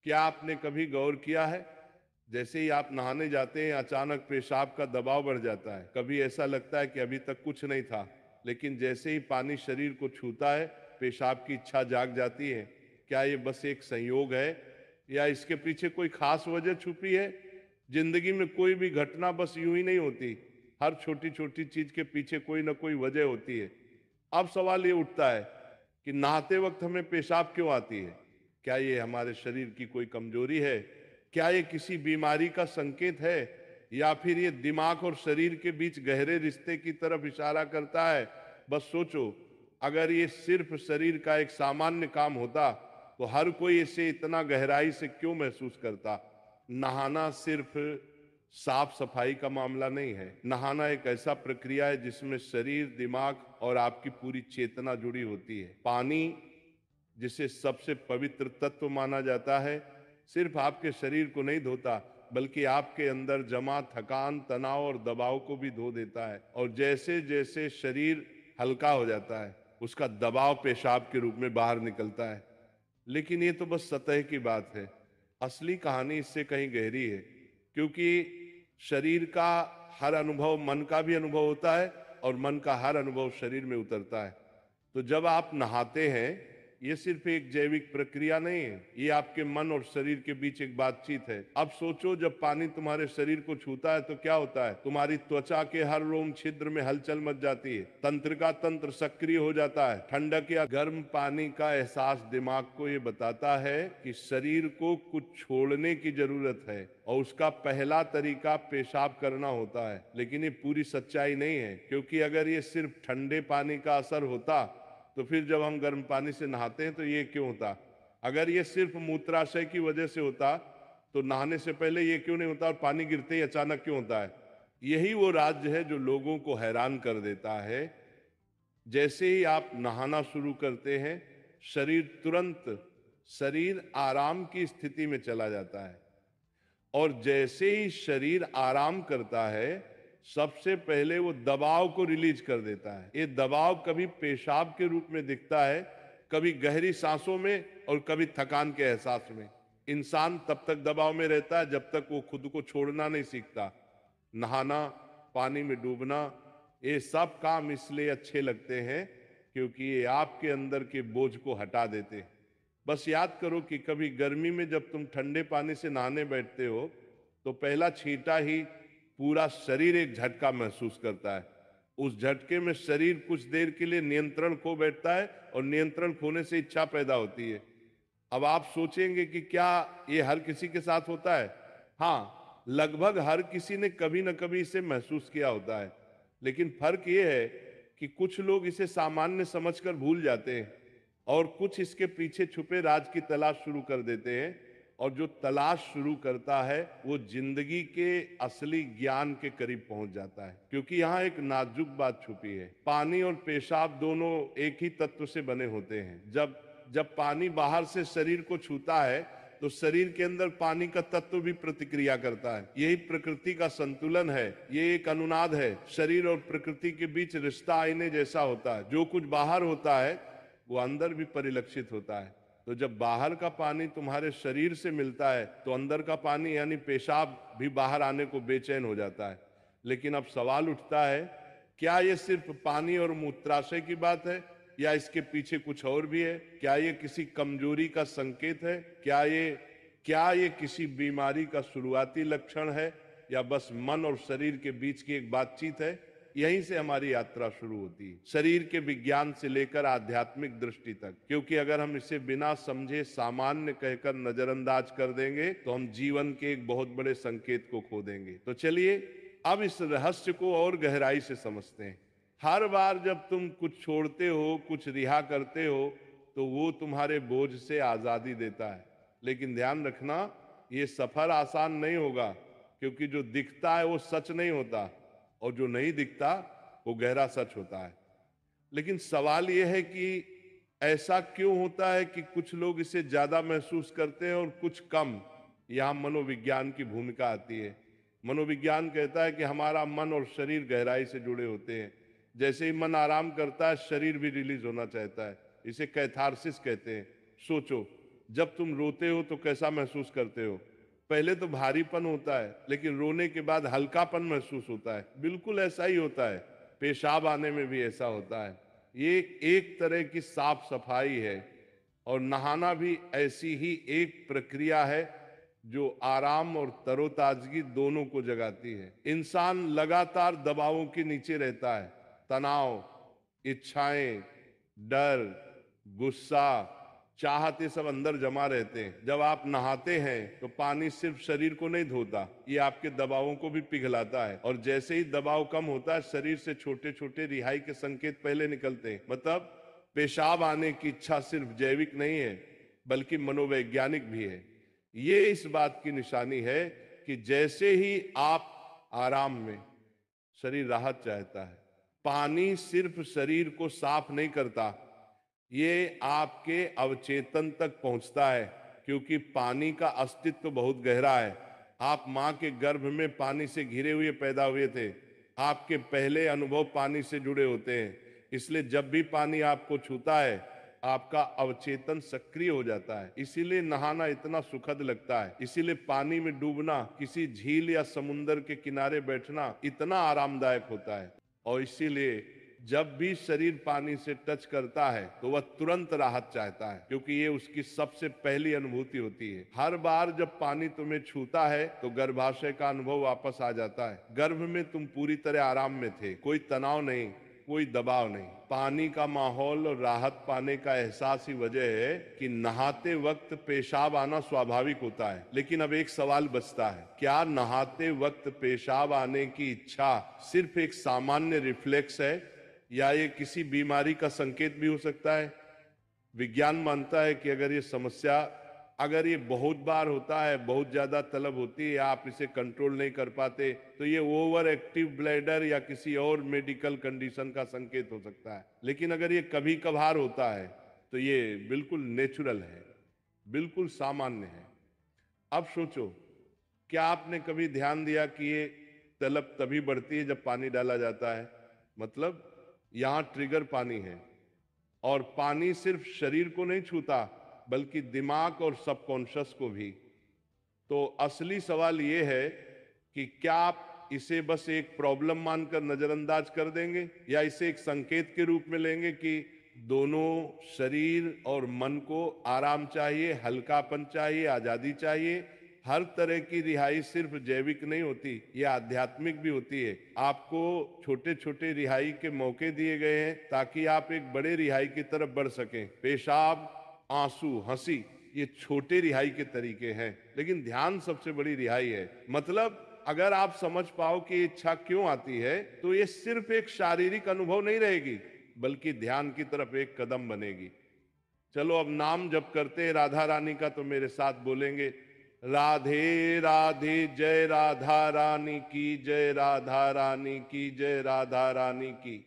क्या आपने कभी गौर किया है, जैसे ही आप नहाने जाते हैं अचानक पेशाब का दबाव बढ़ जाता है। कभी ऐसा लगता है कि अभी तक कुछ नहीं था, लेकिन जैसे ही पानी शरीर को छूता है पेशाब की इच्छा जाग जाती है। क्या ये बस एक संयोग है या इसके पीछे कोई खास वजह छुपी है? जिंदगी में कोई भी घटना बस यूं ही नहीं होती, हर छोटी छोटी चीज के पीछे कोई ना कोई वजह होती है। अब सवाल ये उठता है कि नहाते वक्त हमें पेशाब क्यों आती है? क्या ये हमारे शरीर की कोई कमजोरी है? क्या ये किसी बीमारी का संकेत है, या फिर ये दिमाग और शरीर के बीच गहरे रिश्ते की तरफ इशारा करता है? बस सोचो, अगर ये सिर्फ शरीर का एक सामान्य काम होता तो हर कोई इसे इतना गहराई से क्यों महसूस करता? नहाना सिर्फ साफ सफाई का मामला नहीं है। नहाना एक ऐसा प्रक्रिया है जिसमें शरीर, दिमाग और आपकी पूरी चेतना जुड़ी होती है। पानी, जिसे सबसे पवित्र तत्व माना जाता है, सिर्फ आपके शरीर को नहीं धोता, बल्कि आपके अंदर जमा थकान, तनाव और दबाव को भी धो देता है। और जैसे जैसे शरीर हल्का हो जाता है उसका दबाव पेशाब के रूप में बाहर निकलता है। लेकिन ये तो बस सतह की बात है। असली कहानी इससे कहीं गहरी है, क्योंकि शरीर का हर अनुभव मन का भी अनुभव होता है और मन का हर अनुभव शरीर में उतरता है। तो जब आप नहाते हैं, ये सिर्फ एक जैविक प्रक्रिया नहीं है, ये आपके मन और शरीर के बीच एक बातचीत है। अब सोचो, जब पानी तुम्हारे शरीर को छूता है तो क्या होता है? तुम्हारी त्वचा के हर रोम छिद्र में हलचल मच जाती है, तंत्र का तंत्र सक्रिय हो जाता है। ठंडक या गर्म पानी का एहसास दिमाग को ये बताता है कि शरीर को कुछ छोड़ने की जरूरत है, और उसका पहला तरीका पेशाब करना होता है। लेकिन ये पूरी सच्चाई नहीं है, क्योंकि अगर ये सिर्फ ठंडे पानी का असर होता तो फिर जब हम गर्म पानी से नहाते हैं तो ये क्यों होता? अगर ये सिर्फ मूत्राशय की वजह से होता तो नहाने से पहले ये क्यों नहीं होता, और पानी गिरते ही अचानक क्यों होता है? यही वो राज्य है जो लोगों को हैरान कर देता है। जैसे ही आप नहाना शुरू करते हैं, शरीर आराम की स्थिति में चला जाता है। और जैसे ही शरीर आराम करता है, सबसे पहले वो दबाव को रिलीज कर देता है। ये दबाव कभी पेशाब के रूप में दिखता है, कभी गहरी सांसों में, और कभी थकान के एहसास में। इंसान तब तक दबाव में रहता है जब तक वो खुद को छोड़ना नहीं सीखता। नहाना, पानी में डूबना, ये सब काम इसलिए अच्छे लगते हैं क्योंकि ये आपके अंदर के बोझ को हटा देते हैं। बस याद करो कि कभी गर्मी में जब तुम ठंडे पानी से नहाने बैठते हो तो पहला छींटा ही पूरा शरीर एक झटका महसूस करता है। उस झटके में शरीर कुछ देर के लिए नियंत्रण खो बैठता है, और नियंत्रण खोने से इच्छा पैदा होती है। अब आप सोचेंगे कि क्या ये हर किसी के साथ होता है? हाँ, लगभग हर किसी ने कभी न कभी इसे महसूस किया होता है। लेकिन फर्क ये है कि कुछ लोग इसे सामान्य समझकर भूल जाते हैं, और कुछ इसके पीछे छुपे राज की तलाश शुरू कर देते हैं। और जो तलाश शुरू करता है वो जिंदगी के असली ज्ञान के करीब पहुंच जाता है। क्योंकि यहाँ एक नाजुक बात छुपी है। पानी और पेशाब दोनों एक ही तत्व से बने होते हैं। जब जब पानी बाहर से शरीर को छूता है तो शरीर के अंदर पानी का तत्व भी प्रतिक्रिया करता है। यही प्रकृति का संतुलन है, ये एक अनुनाद है। शरीर और प्रकृति के बीच रिश्ता आईने जैसा होता है। जो कुछ बाहर होता है वो अंदर भी परिलक्षित होता है। तो जब बाहर का पानी तुम्हारे शरीर से मिलता है तो अंदर का पानी यानी पेशाब भी बाहर आने को बेचैन हो जाता है। लेकिन अब सवाल उठता है, क्या ये सिर्फ पानी और मूत्राशय की बात है, या इसके पीछे कुछ और भी है? क्या ये किसी कमजोरी का संकेत है? क्या ये किसी बीमारी का शुरुआती लक्षण है, या बस मन और शरीर के बीच की एक बातचीत है? यहीं से हमारी यात्रा शुरू होती है, शरीर के विज्ञान से लेकर आध्यात्मिक दृष्टि तक। क्योंकि अगर हम इसे बिना समझे सामान्य कहकर नजरअंदाज कर देंगे तो हम जीवन के एक बहुत बड़े संकेत को खो देंगे। तो चलिए अब इस रहस्य को और गहराई से समझते हैं। हर बार जब तुम कुछ छोड़ते हो, कुछ रिहा करते हो, तो वो तुम्हारे बोझ से आजादी देता है। लेकिन ध्यान रखना, ये सफर आसान नहीं होगा, क्योंकि जो दिखता है वो सच नहीं होता, और जो नहीं दिखता वो गहरा सच होता है। लेकिन सवाल यह है कि ऐसा क्यों होता है कि कुछ लोग इसे ज्यादा महसूस करते हैं और कुछ कम? यहां मनोविज्ञान की भूमिका आती है। मनोविज्ञान कहता है कि हमारा मन और शरीर गहराई से जुड़े होते हैं। जैसे ही मन आराम करता है, शरीर भी रिलीज होना चाहता है। इसे कैथारसिस कहते हैं। सोचो, जब तुम रोते हो तो कैसा महसूस करते हो? पहले तो भारीपन होता है, लेकिन रोने के बाद हल्कापन महसूस होता है। बिल्कुल ऐसा ही होता है, पेशाब आने में भी ऐसा होता है। ये एक तरह की साफ सफाई है, और नहाना भी ऐसी ही एक प्रक्रिया है जो आराम और तरोताजगी दोनों को जगाती है। इंसान लगातार दबावों के नीचे रहता है। तनाव, इच्छाएं, डर, गुस्सा, चाहत, ये सब अंदर जमा रहते हैं। जब आप नहाते हैं तो पानी सिर्फ शरीर को नहीं धोता, ये आपके दबावों को भी पिघलाता है। और जैसे ही दबाव कम होता है, शरीर से छोटे छोटे रिहाई के संकेत पहले निकलते हैं। मतलब पेशाब आने की इच्छा सिर्फ जैविक नहीं है, बल्कि मनोवैज्ञानिक भी है। ये इस बात की निशानी है कि जैसे ही आप आराम में, शरीर राहत चाहता है। पानी सिर्फ शरीर को साफ नहीं करता, ये आपके अवचेतन तक पहुंचता है, क्योंकि पानी का अस्तित्व बहुत गहरा है। आप मां के गर्भ में पानी से घिरे हुए पैदा हुए थे। आपके पहले अनुभव पानी से जुड़े होते हैं। इसलिए जब भी पानी आपको छूता है, आपका अवचेतन सक्रिय हो जाता है। इसीलिए नहाना इतना सुखद लगता है। इसीलिए पानी में डूबना, किसी झील या समुंदर के किनारे बैठना इतना आरामदायक होता है। और इसीलिए जब भी शरीर पानी से टच करता है तो वह तुरंत राहत चाहता है, क्योंकि ये उसकी सबसे पहली अनुभूति होती है। हर बार जब पानी तुम्हें छूता है तो गर्भाशय का अनुभव वापस आ जाता है। गर्भ में तुम पूरी तरह आराम में थे, कोई तनाव नहीं, कोई दबाव नहीं। पानी का माहौल और राहत पाने का एहसास ही वजह है कि नहाते वक्त पेशाब आना स्वाभाविक होता है। लेकिन अब एक सवाल बचता है, क्या नहाते वक्त पेशाब आने की इच्छा सिर्फ एक सामान्य रिफ्लेक्स है, या ये किसी बीमारी का संकेत भी हो सकता है? विज्ञान मानता है कि अगर ये बहुत बार होता है, बहुत ज्यादा तलब होती है, आप इसे कंट्रोल नहीं कर पाते, तो ये ओवर एक्टिव ब्लैडर या किसी और मेडिकल कंडीशन का संकेत हो सकता है। लेकिन अगर ये कभी कभार होता है तो ये बिल्कुल नेचुरल है, बिल्कुल सामान्य है। अब सोचो, क्या आपने कभी ध्यान दिया कि ये तलब तभी बढ़ती है जब पानी डाला जाता है? मतलब यहां ट्रिगर पानी है, और पानी सिर्फ शरीर को नहीं छूता, बल्कि दिमाग और सबकॉन्शियस को भी। तो असली सवाल ये है कि क्या आप इसे बस एक प्रॉब्लम मानकर नजरअंदाज कर देंगे, या इसे एक संकेत के रूप में लेंगे कि दोनों शरीर और मन को आराम चाहिए, हल्कापन चाहिए, आजादी चाहिए। हर तरह की रिहाई सिर्फ जैविक नहीं होती, ये आध्यात्मिक भी होती है। आपको छोटे छोटे रिहाई के मौके दिए गए हैं ताकि आप एक बड़े रिहाई की तरफ बढ़ सकें। पेशाब, आंसू, हंसी, ये छोटे रिहाई के तरीके हैं, लेकिन ध्यान सबसे बड़ी रिहाई है। मतलब अगर आप समझ पाओ कि इच्छा क्यों आती है, तो ये सिर्फ एक शारीरिक अनुभव नहीं रहेगी, बल्कि ध्यान की तरफ एक कदम बनेगी। चलो अब नाम जप करते हैं राधा रानी का, तो मेरे साथ बोलेंगे, राधे राधे, जय राधा रानी की जय, राधा रानी की जय, राधा रानी की।